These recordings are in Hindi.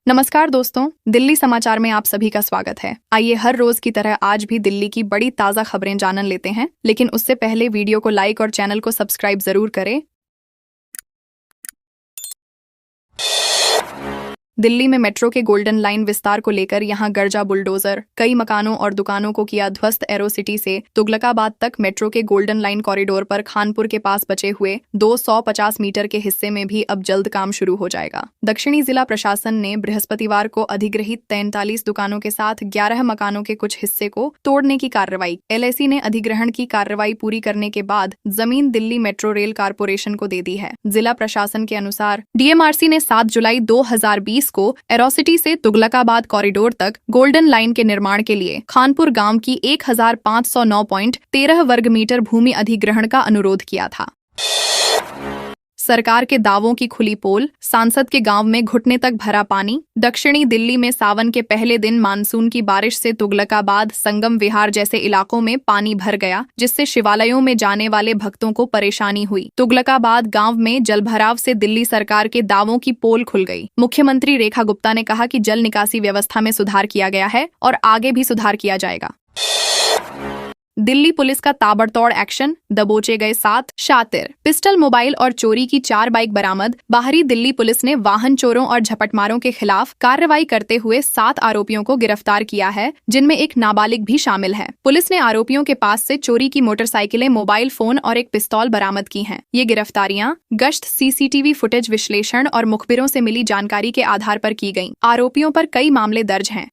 नमस्कार दोस्तों, दिल्ली समाचार में आप सभी का स्वागत है। आइए हर रोज की तरह आज भी दिल्ली की बड़ी ताजा खबरें जान लेते हैं, लेकिन उससे पहले वीडियो को लाइक और चैनल को सब्सक्राइब जरूर करें। दिल्ली में मेट्रो के गोल्डन लाइन विस्तार को लेकर यहां गरजा बुलडोजर, कई मकानों और दुकानों को किया ध्वस्त। एरोसिटी से तुगलकाबाद तक मेट्रो के गोल्डन लाइन कॉरिडोर पर खानपुर के पास बचे हुए 250 मीटर के हिस्से में भी अब जल्द काम शुरू हो जाएगा। दक्षिणी जिला प्रशासन ने बृहस्पतिवार को अधिग्रहित 43 दुकानों के साथ 11 मकानों के कुछ हिस्से को तोड़ने की कार्रवाई। LIC ने अधिग्रहण की कार्रवाई पूरी करने के बाद जमीन दिल्ली मेट्रो रेल कारपोरेशन को दे दी है। जिला प्रशासन के अनुसार DMRC ने 7 जुलाई 2020 को एरोसिटी से तुगलकाबाद कॉरिडोर तक गोल्डन लाइन के निर्माण के लिए खानपुर गांव की 1509.13 वर्ग मीटर भूमि अधिग्रहण का अनुरोध किया था। सरकार के दावों की खुली पोल, सांसद के गांव में घुटने तक भरा पानी। दक्षिणी दिल्ली में सावन के पहले दिन मानसून की बारिश से तुगलकाबाद, संगम विहार जैसे इलाकों में पानी भर गया, जिससे शिवालयों में जाने वाले भक्तों को परेशानी हुई। तुगलकाबाद गांव में जलभराव से दिल्ली सरकार के दावों की पोल खुल गई। मुख्यमंत्री रेखा गुप्ता ने कहा कि जल निकासी व्यवस्था में सुधार किया गया है और आगे भी सुधार किया जाएगा। दिल्ली पुलिस का ताबड़तोड़ एक्शन, दबोचे गए 7 शातिर। पिस्टल, मोबाइल और चोरी की 4 बाइक बरामद। बाहरी दिल्ली पुलिस ने वाहन चोरों और झपटमारों के खिलाफ कार्रवाई करते हुए 7 आरोपियों को गिरफ्तार किया है, जिनमें एक नाबालिग भी शामिल है। पुलिस ने आरोपियों के पास से चोरी की मोटरसाइकिलें, मोबाइल फोन और एक पिस्तौल बरामद की हैं। ये गिरफ्तारियां गश्त, CCTV फुटेज विश्लेषण और मुखबिरों से मिली जानकारी के आधार पर की गईं। आरोपियों पर कई मामले दर्ज हैं।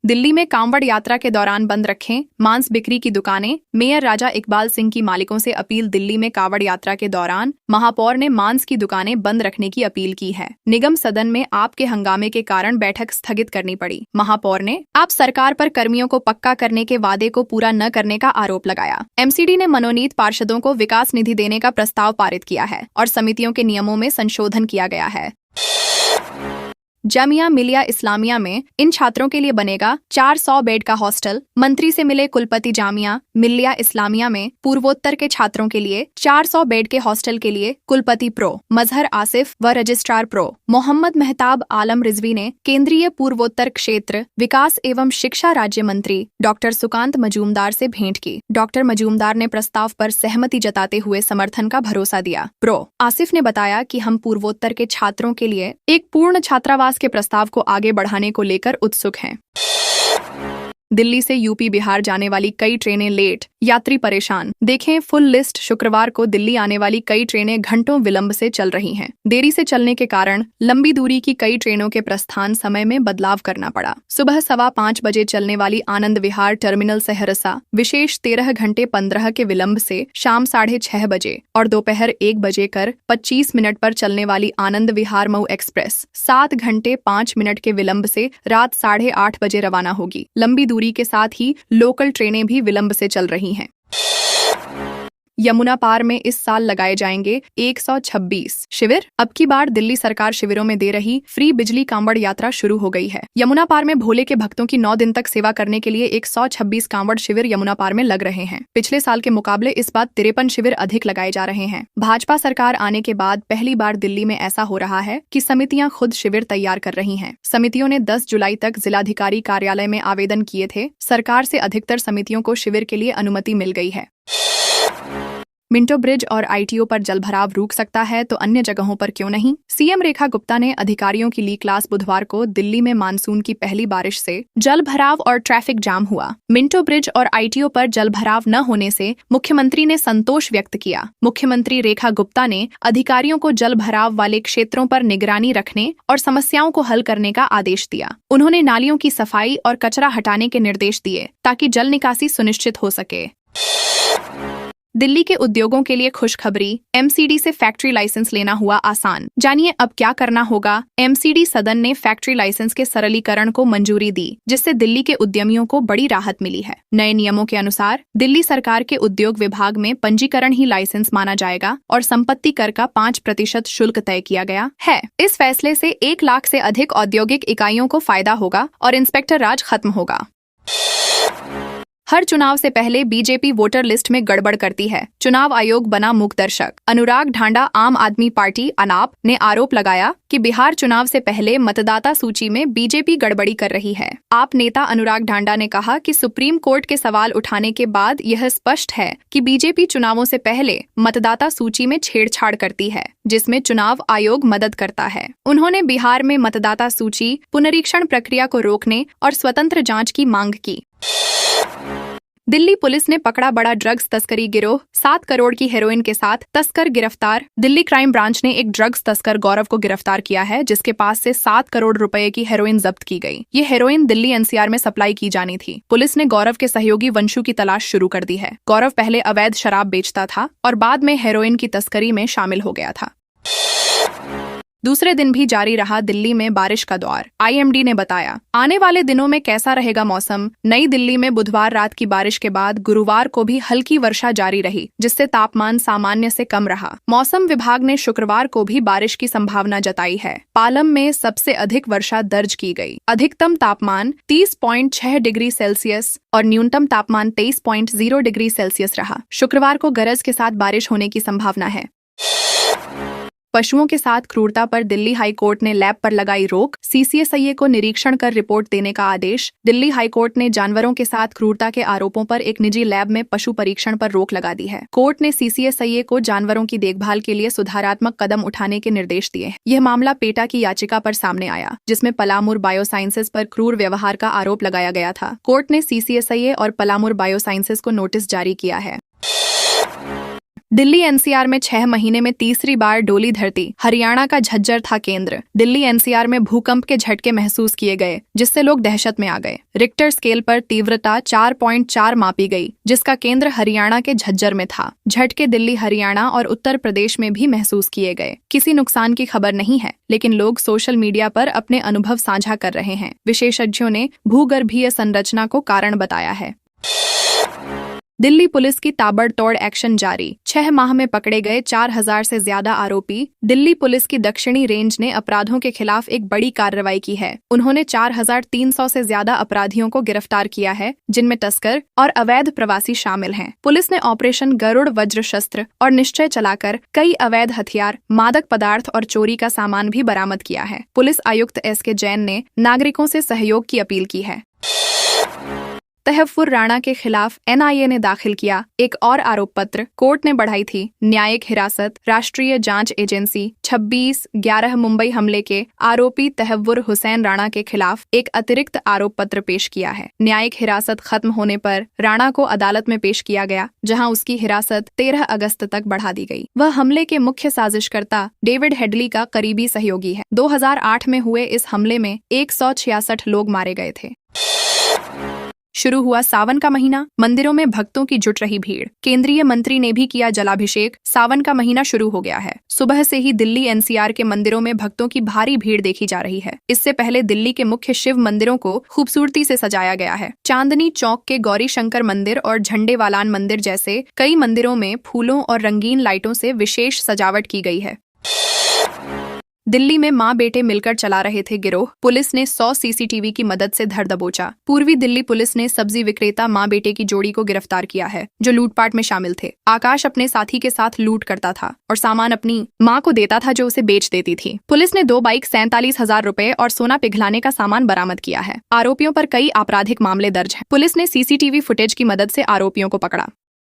दिल्ली में कांवड़ यात्रा के दौरान बंद रखें मांस बिक्री की दुकानें। मेयर राजा इकबाल सिंह की मालिकों से अपील। दिल्ली में कांवड़ यात्रा के दौरान महापौर ने मांस की दुकानें बंद रखने की अपील की है। निगम सदन में आप के हंगामे के कारण बैठक स्थगित करनी पड़ी। महापौर ने आप सरकार पर कर्मियों को पक्का करने के वादे को पूरा न करने का आरोप लगाया। MCD ने मनोनीत पार्षदों को विकास निधि देने का प्रस्ताव पारित किया है और समितियों के नियमों में संशोधन किया गया है। जामिया मिलिया इस्लामिया में इन छात्रों के लिए बनेगा 400 बेड का हॉस्टल। मंत्री से मिले कुलपति। जामिया मिलिया इस्लामिया में पूर्वोत्तर के छात्रों के लिए 400 बेड के हॉस्टल के लिए कुलपति प्रो मजहर आसिफ व रजिस्ट्रार प्रो मोहम्मद मेहताब आलम रिजवी ने केंद्रीय पूर्वोत्तर क्षेत्र विकास एवं शिक्षा राज्य मंत्री डॉक्टर सुकांत मजूमदार से भेंट की। डॉक्टर मजूमदार ने प्रस्ताव पर सहमति जताते हुए समर्थन का भरोसा दिया। प्रो आसिफ ने बताया कि हम पूर्वोत्तर के छात्रों के लिए एक पूर्ण छात्रावास के प्रस्ताव को आगे बढ़ाने को लेकर उत्सुक हैं। दिल्ली से यूपी बिहार जाने वाली कई ट्रेनें लेट, यात्री परेशान। देखें फुल लिस्ट। शुक्रवार को दिल्ली आने वाली कई ट्रेनें घंटों विलंब से चल रही हैं। देरी से चलने के कारण लंबी दूरी की कई ट्रेनों के प्रस्थान समय में बदलाव करना पड़ा। सुबह 5:15 बजे चलने वाली आनंद विहार टर्मिनल सहरसा विशेष 13 घंटे 15 के विलंब से शाम 6:30 बजे और दोपहर 1 बजे कर 25 मिनट पर चलने वाली आनंद विहार मऊ एक्सप्रेस 7 घंटे 5 मिनट के विलंब से रात 8:30 बजे रवाना होगी। लंबी दूरी के साथ ही लोकल ट्रेनें भी विलंब से चल रही हैं। यमुना पार में इस साल लगाए जाएंगे 126 शिविर। अब की बार दिल्ली सरकार शिविरों में दे रही फ्री बिजली कांवड़ यात्रा शुरू हो गई है। यमुना पार में भोले के भक्तों की 9 दिन तक सेवा करने के लिए 126 कांवड़ शिविर यमुना पार में लग रहे हैं। पिछले साल के मुकाबले इस बार 53 शिविर अधिक लगाए जा रहे हैं। भाजपा सरकार आने के बाद पहली बार दिल्ली में ऐसा हो रहा है कि समितियां खुद शिविर तैयार कर रही हैं। समितियों ने 10 जुलाई तक जिलाधिकारी कार्यालय में आवेदन किए थे। सरकार से अधिकतर समितियों को शिविर के लिए अनुमति मिल गई है। मिंटो ब्रिज और ITO पर जलभराव रुक सकता है तो अन्य जगहों पर क्यों नहीं? CM रेखा गुप्ता ने अधिकारियों की ली क्लास। बुधवार को दिल्ली में मानसून की पहली बारिश से जलभराव और ट्रैफिक जाम हुआ। मिंटो ब्रिज और ITO पर जलभराव न होने से मुख्यमंत्री ने संतोष व्यक्त किया। मुख्यमंत्री रेखा गुप्ता ने अधिकारियों को जलभराव वाले क्षेत्रों पर निगरानी रखने और समस्याओं को हल करने का आदेश दिया। उन्होंने नालियों की सफाई और कचरा हटाने के निर्देश दिए ताकि जल निकासी सुनिश्चित हो सके। दिल्ली के उद्योगों के लिए खुशखबरी। MCD से फैक्ट्री लाइसेंस लेना हुआ आसान। जानिए अब क्या करना होगा। MCD सदन ने फैक्ट्री लाइसेंस के सरलीकरण को मंजूरी दी, जिससे दिल्ली के उद्यमियों को बड़ी राहत मिली है। नए नियमों के अनुसार दिल्ली सरकार के उद्योग विभाग में पंजीकरण ही लाइसेंस माना जाएगा और संपत्ति कर का 5% शुल्क तय किया गया है। इस फैसले से 1 लाख से अधिक औद्योगिक इकाइयों को फायदा होगा और इंस्पेक्टर राज खत्म होगा। हर चुनाव से पहले बीजेपी वोटर लिस्ट में गड़बड़ करती है, चुनाव आयोग बना मूकदर्शक। अनुराग ढांडा आम आदमी पार्टी अनाप ने आरोप लगाया कि बिहार चुनाव से पहले मतदाता सूची में बीजेपी गड़बड़ी कर रही है। आप नेता अनुराग ढांडा ने कहा कि सुप्रीम कोर्ट के सवाल उठाने के बाद यह स्पष्ट है कि बीजेपी चुनावों से पहले मतदाता सूची में छेड़छाड़ करती है, जिसमें चुनाव आयोग मदद करता है। उन्होंने बिहार में मतदाता सूची पुनरीक्षण प्रक्रिया को रोकने और स्वतंत्र जांच की मांग की। दिल्ली पुलिस ने पकड़ा बड़ा ड्रग्स तस्करी गिरोह, 7 करोड़ की हेरोइन के साथ तस्कर गिरफ्तार। दिल्ली क्राइम ब्रांच ने एक ड्रग्स तस्कर गौरव को गिरफ्तार किया है, जिसके पास से 7 करोड़ रुपए की हेरोइन जब्त की गई। ये हेरोइन दिल्ली एनसीआर में सप्लाई की जानी थी। पुलिस ने गौरव के सहयोगी वंशु की तलाश शुरू कर दी है। गौरव पहले अवैध शराब बेचता था और बाद में हेरोइन की तस्करी में शामिल हो गया था। दूसरे दिन भी जारी रहा दिल्ली में बारिश का दौर। आईएमडी ने बताया, आने वाले दिनों में कैसा रहेगा मौसम। नई दिल्ली में बुधवार रात की बारिश के बाद गुरुवार को भी हल्की वर्षा जारी रही, जिससे तापमान सामान्य से कम रहा। मौसम विभाग ने शुक्रवार को भी बारिश की संभावना जताई है। पालम में सबसे अधिक वर्षा दर्ज की गई। अधिकतम तापमान 30.6 डिग्री सेल्सियस और न्यूनतम तापमान 23.0 डिग्री सेल्सियस रहा। शुक्रवार को गरज के साथ बारिश होने की संभावना है। पशुओं के साथ क्रूरता पर दिल्ली हाई कोर्ट ने लैब पर लगाई रोक, सीसीएसआईए को निरीक्षण कर रिपोर्ट देने का आदेश। दिल्ली हाई कोर्ट ने जानवरों के साथ क्रूरता के आरोपों पर एक निजी लैब में पशु परीक्षण पर रोक लगा दी है। कोर्ट ने सीसीएसआईए को जानवरों की देखभाल के लिए सुधारात्मक कदम उठाने के निर्देश दिए। यह मामला पेटा की याचिका पर सामने आया, जिसमें पलामूर बायोसाइंसेज पर क्रूर व्यवहार का आरोप लगाया गया था। कोर्ट ने सीसीएसआईए और पलामूर बायोसाइंसेज को नोटिस जारी किया है। दिल्ली एनसीआर में 6 महीने में तीसरी बार डोली धरती। हरियाणा का झज्जर था केंद्र। दिल्ली एनसीआर में भूकंप के झटके महसूस किए गए, जिससे लोग दहशत में आ गए। रिक्टर स्केल पर तीव्रता 4.4 मापी गई, जिसका केंद्र हरियाणा के झज्जर में था। झटके दिल्ली, हरियाणा और उत्तर प्रदेश में भी महसूस किए गए। किसी नुकसान की खबर नहीं है, लेकिन लोग सोशल मीडिया पर अपने अनुभव साझा कर रहे हैं। विशेषज्ञों ने भूगर्भीय संरचना को कारण बताया है। दिल्ली पुलिस की ताबड़तोड़ एक्शन जारी। 6 माह में पकड़े गए 4000 से ज्यादा आरोपी। दिल्ली पुलिस की दक्षिणी रेंज ने अपराधों के खिलाफ एक बड़ी कार्रवाई की है। उन्होंने 4300 से ज्यादा अपराधियों को गिरफ्तार किया है, जिनमें तस्कर और अवैध प्रवासी शामिल हैं। पुलिस ने ऑपरेशन गरुड़ वज्र शस्त्र और निश्चय चलाकर कई अवैध हथियार, मादक पदार्थ और चोरी का सामान भी बरामद किया है। पुलिस आयुक्त एसके जैन ने नागरिकों से सहयोग की अपील की है। तहफ्फुर राणा के खिलाफ एनआईए ने दाखिल किया एक और आरोप पत्र। कोर्ट ने बढ़ाई थी न्यायिक हिरासत। राष्ट्रीय जांच एजेंसी 26/11 मुंबई हमले के आरोपी तहव्वुर हुसैन राणा के खिलाफ एक अतिरिक्त आरोप पत्र पेश किया है। न्यायिक हिरासत खत्म होने पर राणा को अदालत में पेश किया गया, जहां उसकी हिरासत 13 अगस्त तक बढ़ा दी गई। वह हमले के मुख्य साजिशकर्ता डेविड हेडली का करीबी सहयोगी है। 2008 में हुए इस हमले में 166 लोग मारे गए थे। शुरू हुआ सावन का महीना, मंदिरों में भक्तों की जुट रही भीड़। केंद्रीय मंत्री ने भी किया जलाभिषेक। सावन का महीना शुरू हो गया है। सुबह से ही दिल्ली एनसीआर के मंदिरों में भक्तों की भारी भीड़ देखी जा रही है। इससे पहले दिल्ली के मुख्य शिव मंदिरों को खूबसूरती से सजाया गया है। चांदनी चौक के गौरी शंकर मंदिर और झंडेवालान मंदिर जैसे कई मंदिरों में फूलों और रंगीन लाइटों से विशेष सजावट की गई है। दिल्ली में मां बेटे मिलकर चला रहे थे गिरोह। पुलिस ने 100 सीसीटीवी की मदद से धर दबोचा। पूर्वी दिल्ली पुलिस ने सब्जी विक्रेता मां बेटे की जोड़ी को गिरफ्तार किया है, जो लूटपाट में शामिल थे। आकाश अपने साथी के साथ लूट करता था और सामान अपनी मां को देता था, जो उसे बेच देती थी। पुलिस ने 2 बाइक, 47,000 रुपए और सोना पिघलाने का सामान बरामद किया है। आरोपियों पर कई आपराधिक मामले दर्ज हैं। पुलिस ने सीसीटीवी फुटेज की मदद से आरोपियों को पकड़ा।